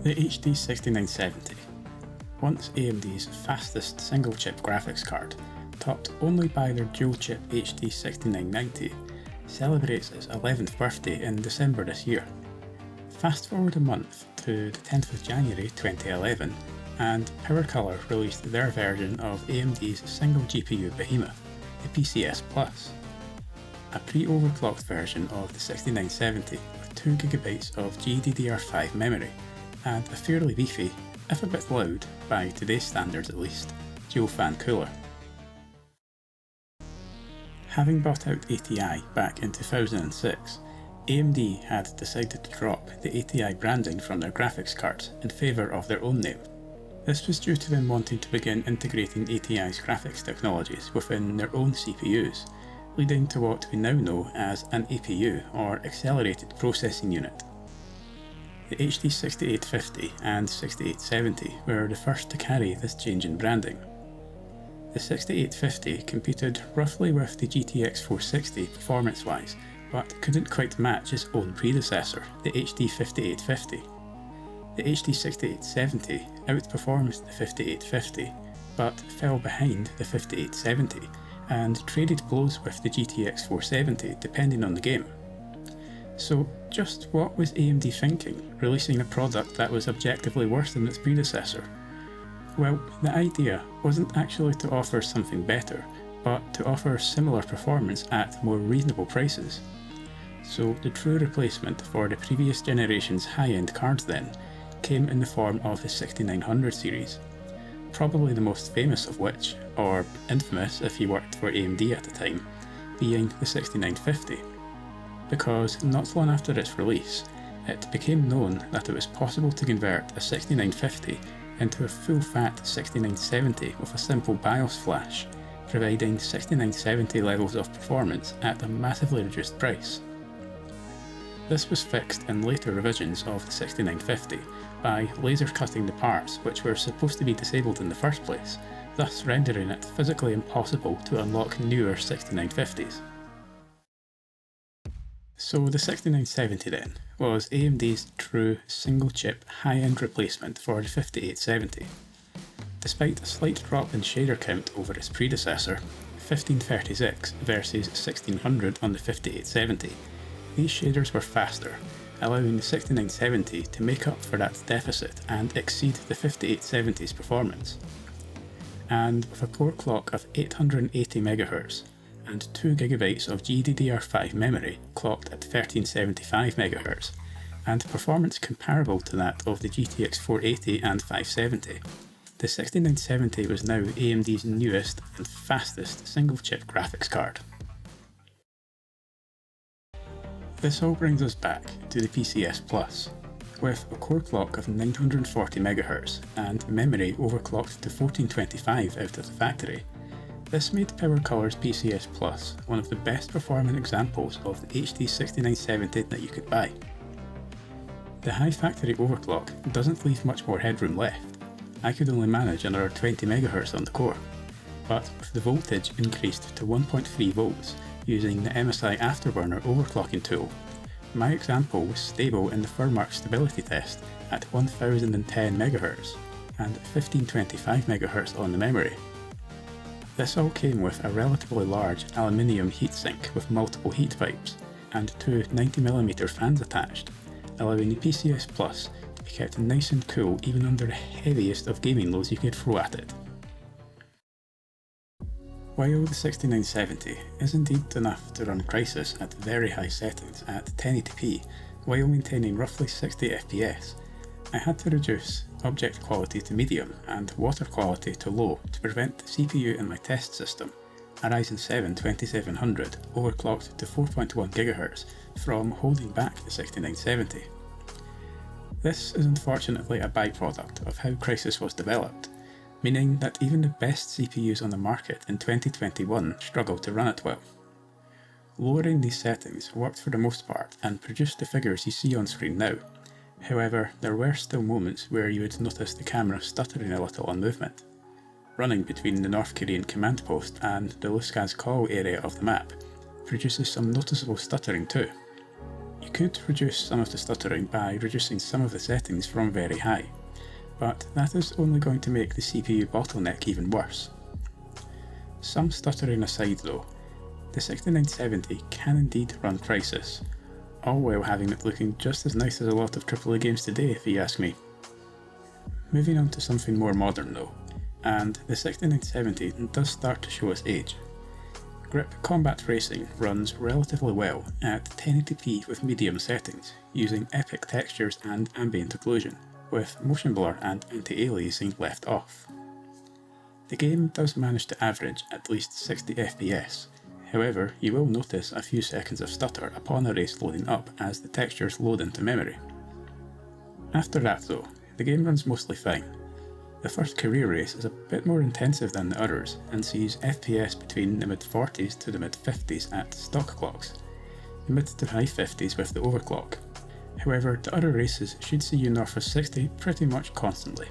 The HD 6970, once AMD's fastest single-chip graphics card, topped only by their dual-chip HD 6990, celebrates its 11th birthday in December this year. Fast forward a month to the 10th of January 2011, and PowerColor released their version of AMD's single GPU behemoth, the PCS Plus. A pre-overclocked version of the 6970 with 2GB of GDDR5 memory, and a fairly beefy, if a bit loud, by today's standards at least, dual fan cooler. Having bought out ATI back in 2006, AMD had decided to drop the ATI branding from their graphics cards in favour of their own name. This was due to them wanting to begin integrating ATI's graphics technologies within their own CPUs, leading to what we now know as an APU, or Accelerated Processing Unit. The HD 6850 and 6870 were the first to carry this change in branding. The 6850 competed roughly with the GTX 460 performance-wise, but couldn't quite match its own predecessor, the HD 5850. The HD 6870 outperformed the 5850, but fell behind the 5870, and traded blows with the GTX 470 depending on the game. So just what was AMD thinking, releasing a product that was objectively worse than its predecessor? Well, the idea wasn't actually to offer something better, but to offer similar performance at more reasonable prices. So the true replacement for the previous generation's high-end cards then came in the form of the 6900 series, probably the most famous of which, or infamous if you worked for AMD at the time, being the 6950. Because not long after its release, it became known that it was possible to convert a 6950 into a full-fat 6970 with a simple BIOS flash, providing 6970 levels of performance at a massively reduced price. This was fixed in later revisions of the 6950 by laser cutting the parts which were supposed to be disabled in the first place, thus rendering it physically impossible to unlock newer 6950s. So the 6970 then was AMD's true single-chip high-end replacement for the 5870. Despite a slight drop in shader count over its predecessor, 1536 versus 1600 on the 5870, these shaders were faster, allowing the 6970 to make up for that deficit and exceed the 5870's performance. And with a core clock of 880MHz and 2GB of GDDR5 memory clocked at 1375MHz, and performance comparable to that of the GTX 480 and 570, the 6970 was now AMD's newest and fastest single-chip graphics card. This all brings us back to the PCS Plus, with a core clock of 940MHz and memory overclocked to 1425 out of the factory. This made PowerColor's PCS Plus one of the best performing examples of the HD 6970 that you could buy. The high factory overclock doesn't leave much more headroom left. I could only manage another 20MHz on the core, but with the voltage increased to 1.3 volts using the MSI Afterburner overclocking tool, my example was stable in the Firmark stability test at 1010MHz and 1525MHz on the memory. This all came with a relatively large aluminium heatsink with multiple heat pipes and two 90mm fans attached, allowing the PCS Plus to be kept nice and cool even under the heaviest of gaming loads you could throw at it. While the 6970 is indeed enough to run Crysis at very high settings at 1080p while maintaining roughly 60 FPS, I had to reduce object quality to medium and water quality to low to prevent the CPU in my test system, a Ryzen 7 2700 overclocked to 4.1 GHz, from holding back the 6970. This is unfortunately a byproduct of how Crysis was developed, meaning that even the best CPUs on the market in 2021 struggled to run it well. Lowering these settings worked for the most part and produced the figures you see on screen now. However, there were still moments where you would notice the camera stuttering a little on movement. Running between the North Korean command post and the Luskaz Call area of the map produces some noticeable stuttering too. You could reduce some of the stuttering by reducing some of the settings from very high, but that is only going to make the CPU bottleneck even worse. Some stuttering aside though, the 6970 can indeed run Crysis, all while having it looking just as nice as a lot of AAA games today if you ask me. Moving on to something more modern though, and the 6970 does start to show its age. Grip Combat Racing runs relatively well at 1080p with medium settings, using epic textures and ambient occlusion, with motion blur and anti-aliasing left off. The game does manage to average at least 60 FPS, however you will notice a few seconds of stutter upon a race loading up as the textures load into memory. After that though, the game runs mostly fine. The first career race is a bit more intensive than the others and sees FPS between the mid-40s to the mid-50s at stock clocks, the mid to high 50s with the overclock. However, the other races should see you north of 60 pretty much constantly.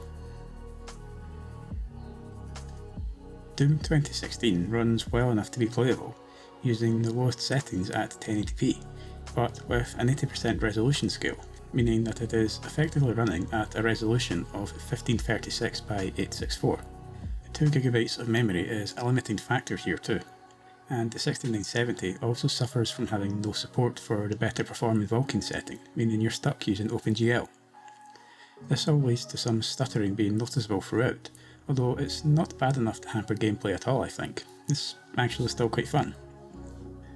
Doom 2016 runs well enough to be playable, using the lowest settings at 1080p, but with an 80% resolution scale, meaning that it is effectively running at a resolution of 1536 by 864. 2GB of memory is a limiting factor here too, and the 6970 also suffers from having no support for the better performing Vulkan setting, meaning you're stuck using OpenGL. This all leads to some stuttering being noticeable throughout, although it's not bad enough to hamper gameplay at all I think. It's actually still quite fun.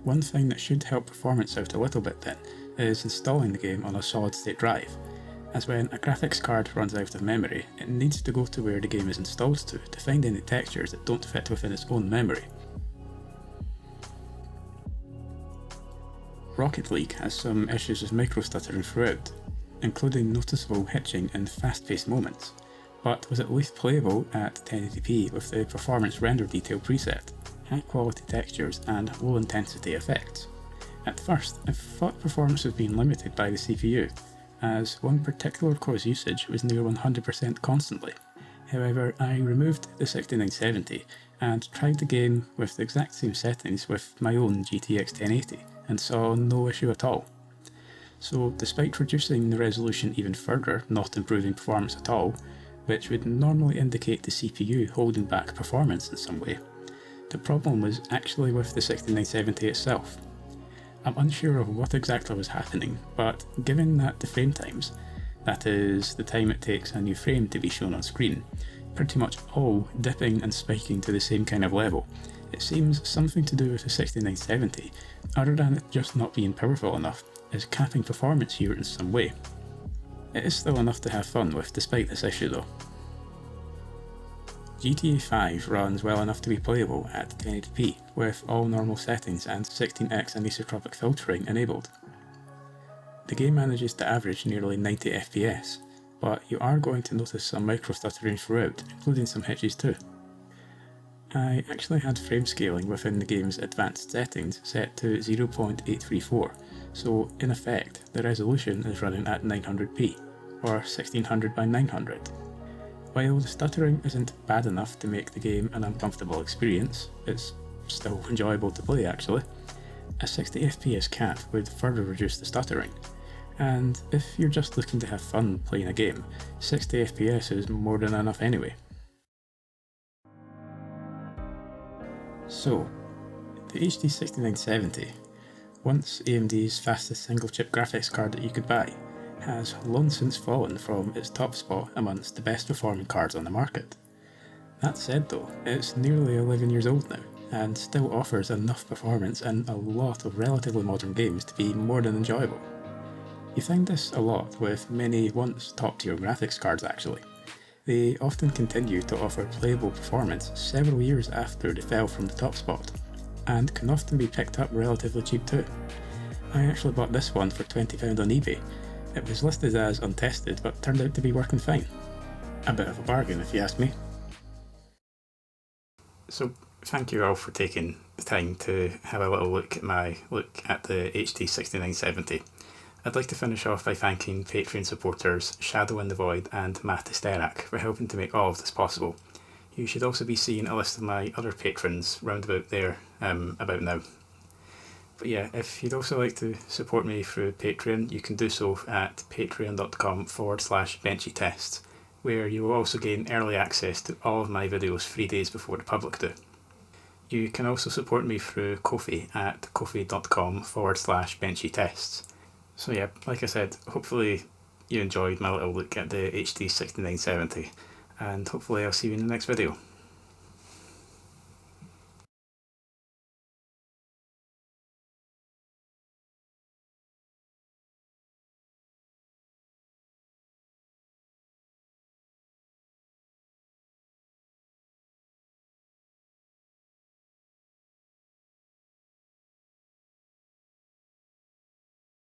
One thing that should help performance out a little bit then is installing the game on a solid state drive, as when a graphics card runs out of memory, it needs to go to where the game is installed to find any textures that don't fit within its own memory. Rocket League has some issues with micro-stuttering throughout, including noticeable hitching in fast-paced moments, but was at least playable at 1080p with the performance render detail preset, high quality textures and low intensity effects. At first, I thought performance was being limited by the CPU, as one particular core's usage was near 100% constantly. However, I removed the 6970 and tried the game with the exact same settings with my own GTX 1080 and saw no issue at all. So despite reducing the resolution even further, not improving performance at all, which would normally indicate the CPU holding back performance in some way, the problem was actually with the 6970 itself. I'm unsure of what exactly was happening, but given that the frame times, that is, the time it takes a new frame to be shown on screen, pretty much all dipping and spiking to the same kind of level, it seems something to do with the 6970, other than it just not being powerful enough, is capping performance here in some way. It is still enough to have fun with despite this issue though. GTA 5 runs well enough to be playable at 1080p with all normal settings and 16x anisotropic filtering enabled. The game manages to average nearly 90 FPS, but you are going to notice some micro stuttering throughout, including some hitches too. I actually had frame scaling within the game's advanced settings set to 0.834, so in effect the resolution is running at 900p, or 1600 by 900. While the stuttering isn't bad enough to make the game an uncomfortable experience, it's still enjoyable to play actually. A 60 FPS cap would further reduce the stuttering, and if you're just looking to have fun playing a game, 60 FPS is more than enough anyway. So, the HD 6970, once AMD's fastest single chip graphics card that you could buy, has long since fallen from its top spot amongst the best performing cards on the market. That said though, it's nearly 11 years old now, and still offers enough performance in a lot of relatively modern games to be more than enjoyable. You find this a lot with many once top tier graphics cards actually. They often continue to offer playable performance several years after they fell from the top spot, and can often be picked up relatively cheap too. I actually bought this one for £20 on eBay. It was listed as untested, but turned out to be working fine. A bit of a bargain if you ask me. So thank you all for taking the time to have a little look at the HD 6970. I'd like to finish off by thanking Patreon supporters Shadow in the Void and Matt Esterak for helping to make all of this possible. You should also be seeing a list of my other patrons round about there about now. But yeah, if you'd also like to support me through Patreon, you can do so at patreon.com/BenchyTests, where you will also gain early access to all of my videos 3 days before the public do. You can also support me through Ko-fi at ko-fi.com/BenchyTests. So yeah, like I said, hopefully you enjoyed my little look at the HD 6970, and hopefully I'll see you in the next video.